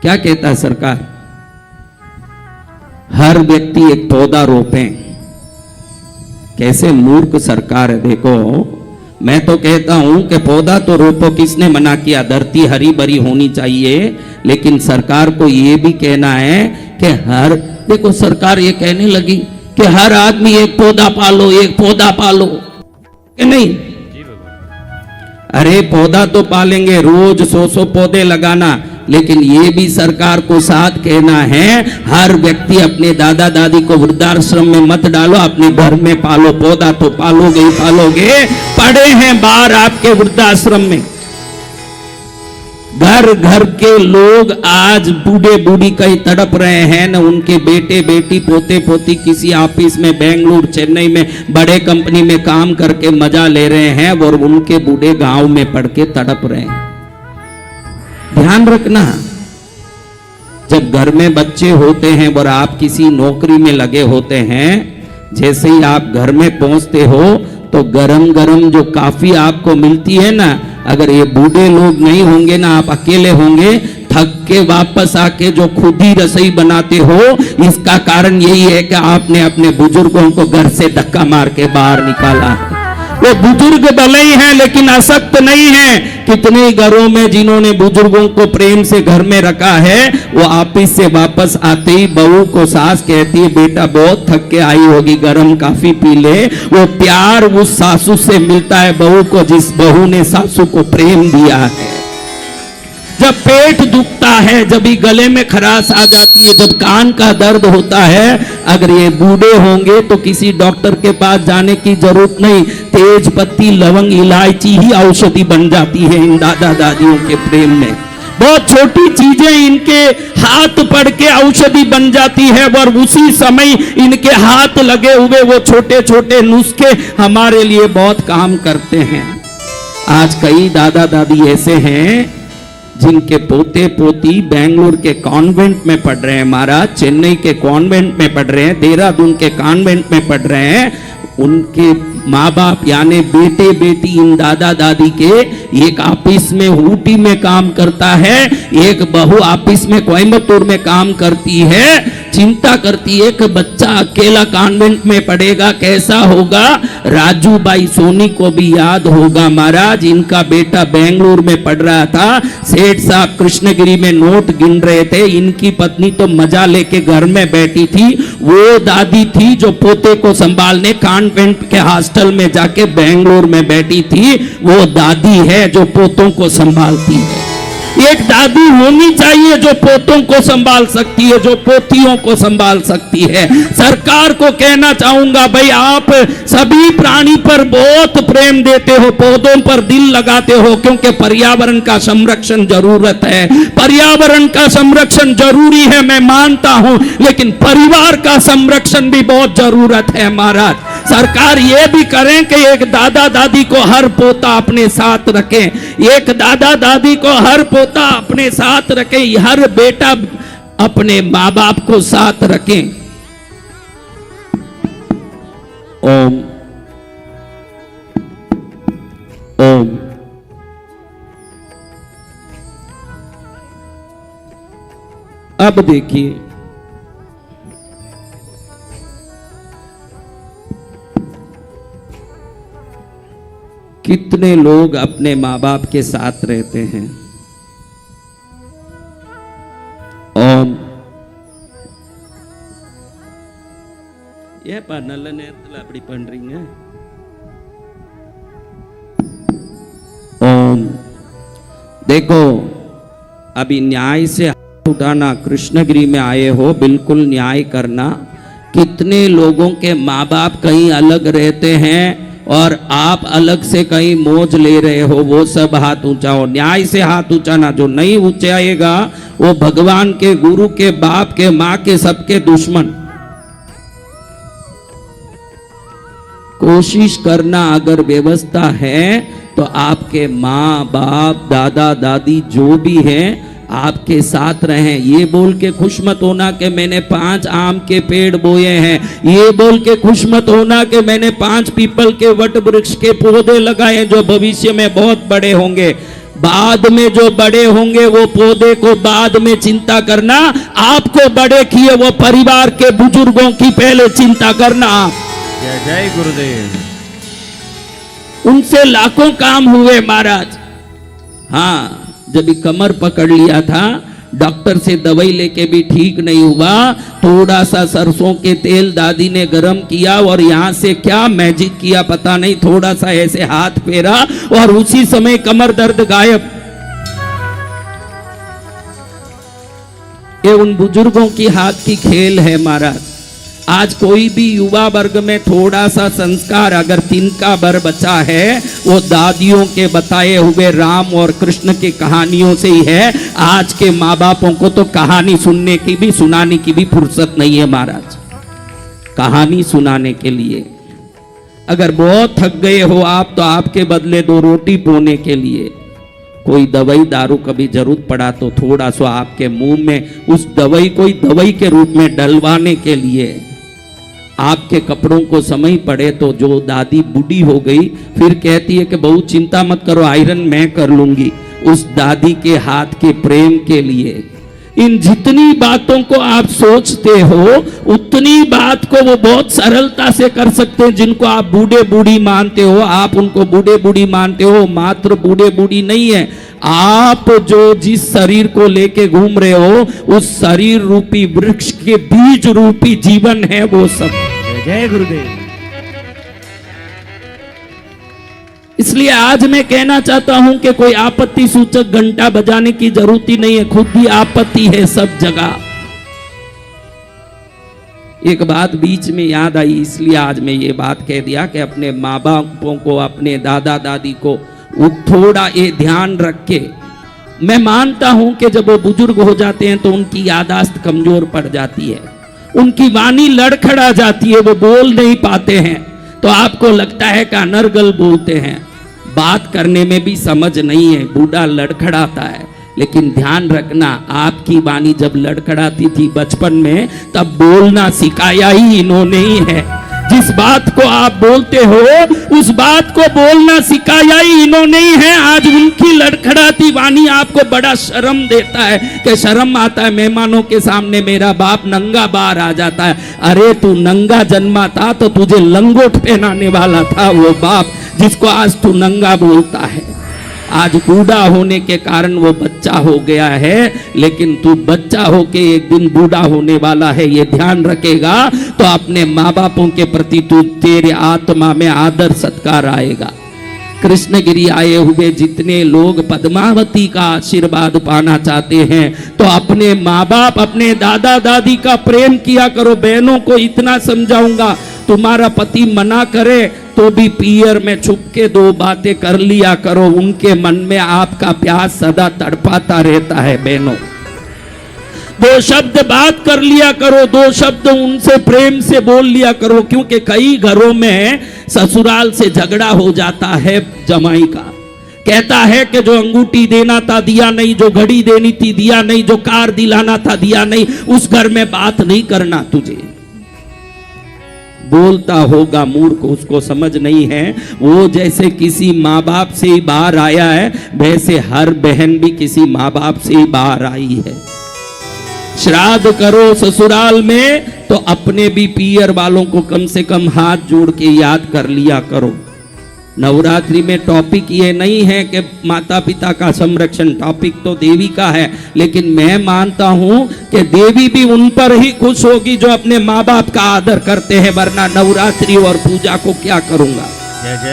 क्या कहता है सरकार? हर व्यक्ति एक पौधा रोपे। कैसे मूर्ख सरकार है देखो। मैं तो कहता हूं कि पौधा तो रोपो, किसने मना किया? धरती हरी भरी होनी चाहिए। लेकिन सरकार को यह भी कहना है कि हर, देखो सरकार ये कहने लगी कि हर आदमी एक पौधा पालो, एक पौधा पालो, कि नहीं? अरे पौधा तो पालेंगे, रोज 100 पौधे लगाना, लेकिन ये भी सरकार को साथ कहना है हर व्यक्ति अपने दादा दादी को वृद्धाश्रम में मत डालो, अपने घर में पालो। पौधा तो पालोगे ही पालोगे। पड़े हैं बाहर आपके वृद्धाश्रम में, घर घर के लोग आज बूढ़े बूढ़ी कहीं तड़प रहे हैं न, उनके बेटे बेटी पोते पोती किसी ऑफिस में बेंगलुरु चेन्नई में बड़े कंपनी में काम करके मजा ले रहे हैं और उनके बूढ़े गांव में पड़ के तड़प रहे हैं। ध्यान रखना, जब घर में बच्चे होते हैं और आप किसी नौकरी में लगे होते हैं, जैसे ही आप घर में पहुंचते हो तो गरम गरम जो काफी आपको मिलती है ना, अगर ये बूढ़े लोग नहीं होंगे ना, आप अकेले होंगे, थक के वापस आके जो खुद ही रसोई बनाते हो, इसका कारण यही है कि आपने अपने बुजुर्गों को घर से धक्का मार के बाहर निकाला है। वो बुजुर्ग भले ही हैं लेकिन असक्त नहीं है। कितने घरों में जिन्होंने बुजुर्गों को प्रेम से घर में रखा है, वो ऑफिस से वापस आते ही बहू को सास कहती है बेटा बहुत थक के आई होगी, गरम काफी पी ले। वो प्यार उस सासू से मिलता है बहू को जिस बहू ने सासू को प्रेम दिया है। जब पेट दुखता है, जब भी गले में खराश आ जाती है, जब कान का दर्द होता है, अगर ये बूढ़े होंगे तो किसी डॉक्टर के पास जाने की जरूरत नहीं, तेज पत्ती लवंग इलायची ही औषधि बन जाती है इन दादा दादियों के प्रेम में। बहुत छोटी चीजें इनके हाथ पड़ के औषधि बन जाती है और उसी समय इनके हाथ लगे हुए वो छोटे छोटे नुस्खे हमारे लिए बहुत काम करते हैं। आज कई दादा दादी ऐसे हैं जिनके पोते पोती बेंगलुरु के कॉन्वेंट में पढ़ रहे हैं, महाराज चेन्नई के कॉन्वेंट में पढ़ रहे हैं, देहरादून के कॉन्वेंट में पढ़ रहे हैं। उनके माँ बाप यानी बेटे बेटी इन दादा दादी के, एक ऑफिस में ऊटी में काम करता है, एक बहू ऑफिस में कोयम्बतूर में काम करती है। चिंता करती है कि बच्चा अकेला कॉन्वेंट में पढ़ेगा, कैसा होगा। राजू भाई सोनी को भी याद होगा महाराज, इनका बेटा बेंगलुरु में पढ़ रहा था, सेठ साहब कृष्णगिरी में नोट गिन रहे थे, इनकी पत्नी तो मजा लेके घर में बैठी थी। वो दादी थी जो पोते को संभालने कॉन्वेंट के हॉस्टल में जाके बेंगलुरु में बैठी थी, वो दादी है जो पोतों को संभालती है। एक दादी होनी चाहिए जो पोतों को संभाल सकती है, जो पोतियों को संभाल सकती है। सरकार को कहना चाहूंगा भाई आप सभी प्राणी पर बहुत प्रेम देते हो, पौधों पर दिल लगाते हो, क्योंकि पर्यावरण का संरक्षण जरूरत है। पर्यावरण का संरक्षण जरूरी है मैं मानता हूं, लेकिन परिवार का संरक्षण भी बहुत जरूरत है महाराज। सरकार ये भी करें कि एक दादा दादी को हर पोता अपने साथ रखे, एक दादा दादी को हर पोता अपने साथ रखे, हर बेटा अपने माँ बाप को साथ रखे। ओम ओम। अब देखिए कितने लोग अपने माँ बाप के साथ रहते हैं। ओम। ये नल ने अपनी पढ़ रही है। ओम। देखो अभी न्याय से हाथ उठाना, कृष्णगिरी में आए हो बिल्कुल न्याय करना। कितने लोगों के माँ बाप कहीं अलग रहते हैं और आप अलग से कहीं मौज ले रहे हो, वो सब हाथ ऊंचाओ। न्याय से हाथ ऊंचाना, जो नहीं ऊंचाएगा वो भगवान के, गुरु के, बाप के, माँ के, सबके दुश्मन। कोशिश करना, अगर व्यवस्था है तो आपके माँ बाप दादा दादी जो भी हैं आपके साथ रहें। ये बोल के खुश मत होना कि मैंने 5 आम के पेड़ बोए हैं, ये बोल के खुश मत होना कि मैंने 5 पीपल के वट वृक्ष के पौधे लगाए जो भविष्य में बहुत बड़े होंगे। बाद में जो बड़े होंगे वो पौधे को बाद में चिंता करना, आपको बड़े किए वो परिवार के बुजुर्गों की पहले चिंता करना। जय जय गुरुदेव। उनसे लाखों काम हुए महाराज। हाँ, जब भी कमर पकड़ लिया था, डॉक्टर से दवाई लेके भी ठीक नहीं हुआ, थोड़ा सा सरसों के तेल दादी ने गरम किया और यहां से क्या मैजिक किया पता नहीं, थोड़ा सा ऐसे हाथ फेरा और उसी समय कमर दर्द गायब। ये उन बुजुर्गों की हाथ की खेल है महाराज। आज कोई भी युवा वर्ग में थोड़ा सा संस्कार अगर तिनका भर बचा है, वो दादियों के बताए हुए राम और कृष्ण की कहानियों से ही है। आज के माँ बापों को तो कहानी सुनने की भी सुनाने की भी फुर्सत नहीं है महाराज। कहानी सुनाने के लिए अगर बहुत थक गए हो आप, तो आपके बदले 2 रोटी बोने के लिए कोई दवाई दारू कभी जरूरत पड़ा तो थोड़ा सा आपके मुंह में उस दवाई कोई दवाई के रूप में डलवाने के लिए, आपके कपड़ों को समय पड़े तो जो दादी बूढ़ी हो गई फिर कहती है कि बहुत चिंता मत करो, आयरन मैं कर लूंगी, उस दादी के हाथ के प्रेम के लिए इन जितनी बातों को आप सोचते हो उतनी बात को वो बहुत सरलता से कर सकते हैं। जिनको आप बूढ़े बूढ़ी मानते हो, आप उनको बूढ़े बूढ़ी मानते हो, मात्र बूढ़े बूढ़ी नहीं है, आप जो जिस शरीर को लेके घूम रहे हो उस शरीर रूपी वृक्ष के बीज रूपी जीवन है वो सब। जय गुरुदेव। इसलिए आज मैं कहना चाहता हूं कि कोई आपत्ति सूचक घंटा बजाने की जरूरत ही नहीं है, खुद ही आपत्ति है सब जगह। एक बात बीच में याद आई, इसलिए आज मैं ये बात कह दिया कि अपने माँ बापों को, अपने दादा दादी को थोड़ा ये ध्यान रख के, मैं मानता हूं कि जब वो बुजुर्ग हो जाते हैं तो उनकी यादाश्त कमजोर पड़ जाती है, उनकी वाणी लड़खड़ा जाती है, वो बोल नहीं पाते हैं, तो आपको लगता है कि अनर्गल बोलते हैं, बात करने में भी समझ नहीं है, बूढ़ा लड़खड़ाता है। लेकिन ध्यान रखना, आपकी वाणी जब लड़खड़ाती थी बचपन में तब बोलना सिखाया ही इन्होंने ही है। जिस बात को आप बोलते हो उस बात को बोलना सिखाया ही इन्होंने ही है। आज उनकी लड़खड़ाती वाणी आपको बड़ा शर्म देता है कि शर्म आता है मेहमानों के सामने मेरा बाप नंगा बाहर आ जाता है। अरे तू नंगा जन्मा था तो तुझे लंगोट पहनाने वाला था वो बाप, जिसको आज तू नंगा बोलता है। आज बूढ़ा होने के कारण वो बच्चा हो गया है, लेकिन तू बच्चा होके एक दिन बूढ़ा होने वाला है, ये ध्यान रखेगा तो अपने माँ बापों के प्रति तू तेरे आत्मा में आदर सत्कार आएगा। कृष्णगिरी आए हुए जितने लोग पद्मावती का आशीर्वाद पाना चाहते हैं तो अपने माँ बाप, अपने दादा दादी का प्रेम किया करो। बहनों को इतना समझाऊंगा, तुम्हारा पति मना करे तो भी पियर में छुप के 2 बातें कर लिया करो, उनके मन में आपका प्यार सदा तड़पाता रहता है। बहनों 2 शब्द बात कर लिया करो, 2 शब्द उनसे प्रेम से बोल लिया करो, क्योंकि कई घरों में ससुराल से झगड़ा हो जाता है। जमाई का कहता है कि जो अंगूठी देना था दिया नहीं, जो घड़ी देनी थी दिया नहीं, जो कार दिलाना था दिया नहीं, उस घर में बात नहीं करना तुझे। बोलता होगा मूर्ख, उसको समझ नहीं है। वो जैसे किसी माँ बाप से ही बाहर आया है, वैसे हर बहन भी किसी माँ बाप से ही बाहर आई है। श्राद्ध करो ससुराल में तो अपने भी पियर वालों को कम से कम हाथ जोड़ के याद कर लिया करो। नवरात्रि में टॉपिक ये नहीं है कि माता पिता का संरक्षण, टॉपिक तो देवी का है, लेकिन मैं मानता हूं कि देवी भी उन पर ही खुश होगी जो अपने माँ बाप का आदर करते हैं, वरना नवरात्रि और पूजा को क्या करूंगा। जय जय।